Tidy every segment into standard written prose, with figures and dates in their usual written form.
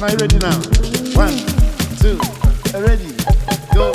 Are you ready now? 1, 2, ready, go.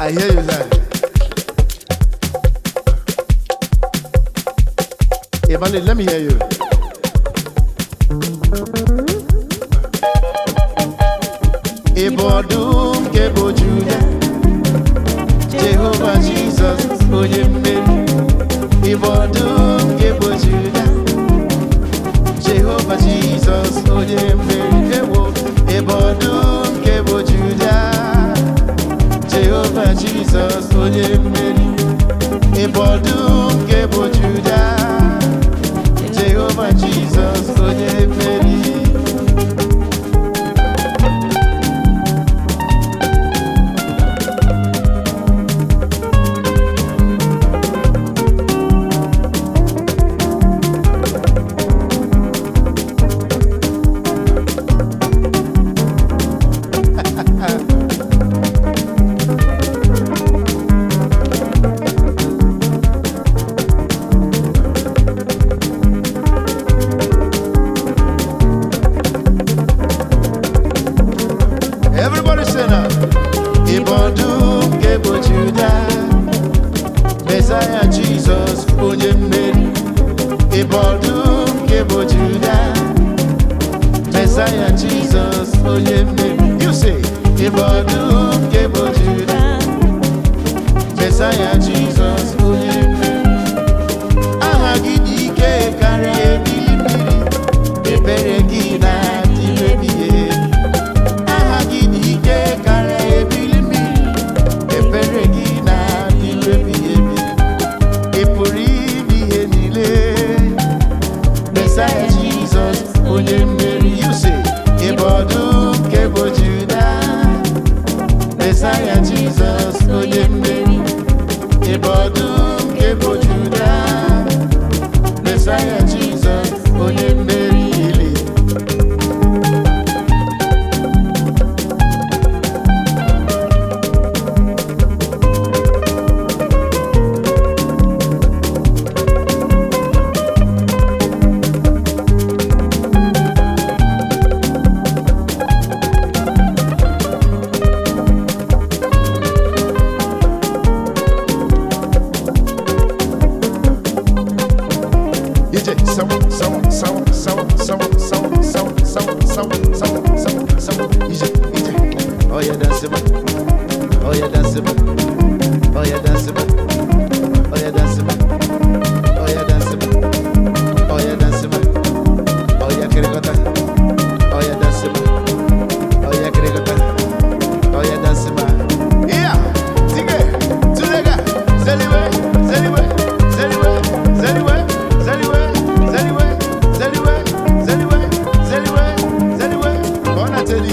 I hear you, sir. Evangeline, let me hear you. Ibodum kebo Juda, Jehovah Jesus, oye mmeri. Ibodum kebo Juda, Jehovah Jesus, oye mmeri. Ibodum kebo Juda, Jehovah Jesus, oye mmeri. Ibodum kebo Juda, Jehovah Jesus, oye mmeri. Everybody say now, Ibodum kebo Juda, Messiah. Ibodum kebo Judah, Messiah Jesus onye mmeri. Aha gị dị ike karịa ebili mmiri, ebere gị na-adịru ebighị ebi. Aha gị dị ike karịa ebili mmiri, ebere gị na-adịru ebighị ebi. Ị pụrụ ime ihe niile, Messiah Jesus onye mmeri. You say, Ibodum kebo Judah, Messiah Jesus onye mmeri. Ibodum kebo Judah, Messiah Jesus onye mmeri. Oh yeah, dance it, oh yeah, dance it, oh yeah, dance it, oh yeah, dance it, oh yeah, dance it, oh yeah, dance it, oh yeah, kirigota, oh yeah, dance it, oh yeah, kirigota, oh yeah, dance it, yeah, tige, tulega, zeliwe, zeliwe, zeliwe, zeliwe, zeliwe, zeliwe, zeliwe, zeliwe, zeliwe, zeliwe, bona teli.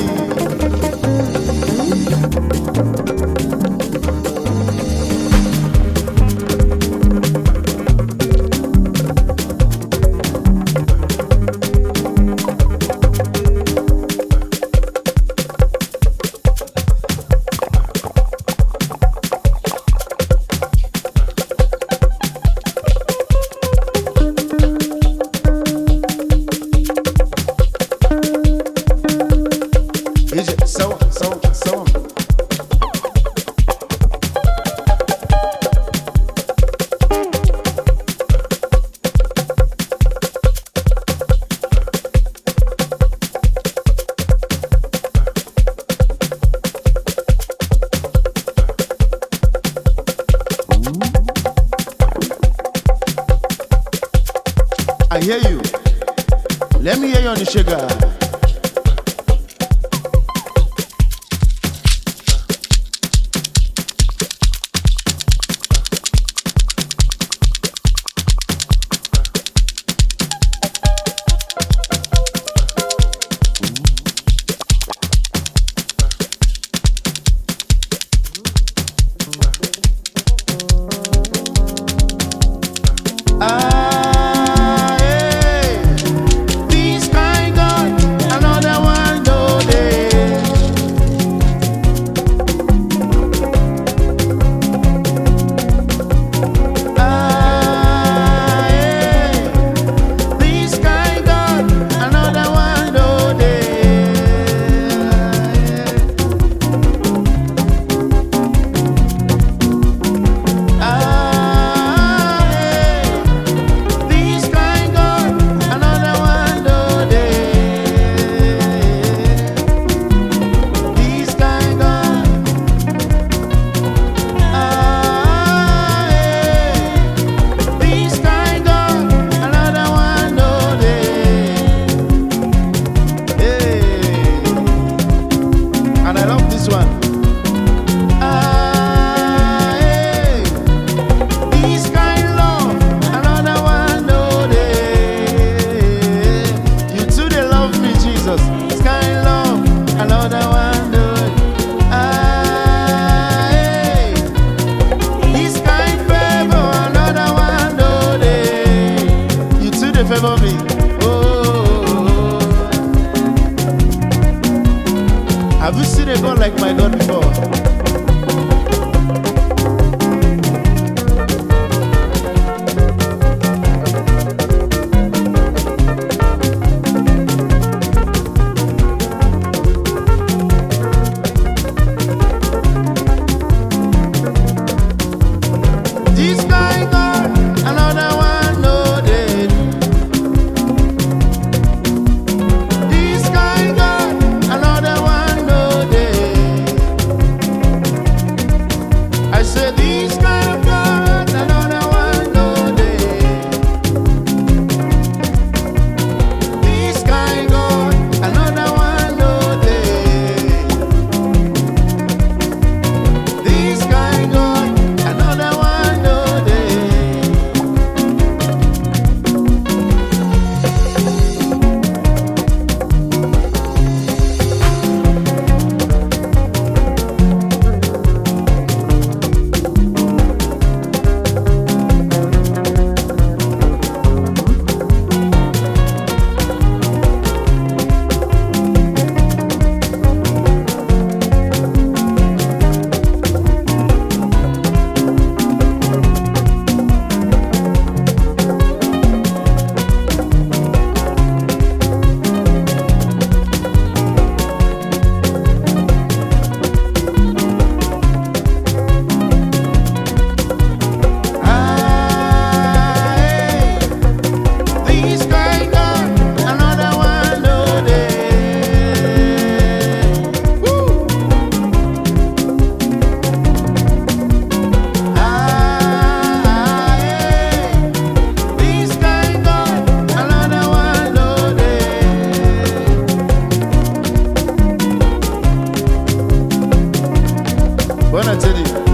So. I hear you. Let me hear you on the sugar. Favor me. Oh, have you seen a God like my God before? This kind God, another one, no day. This kind God, another one, no day. Bona Teddy.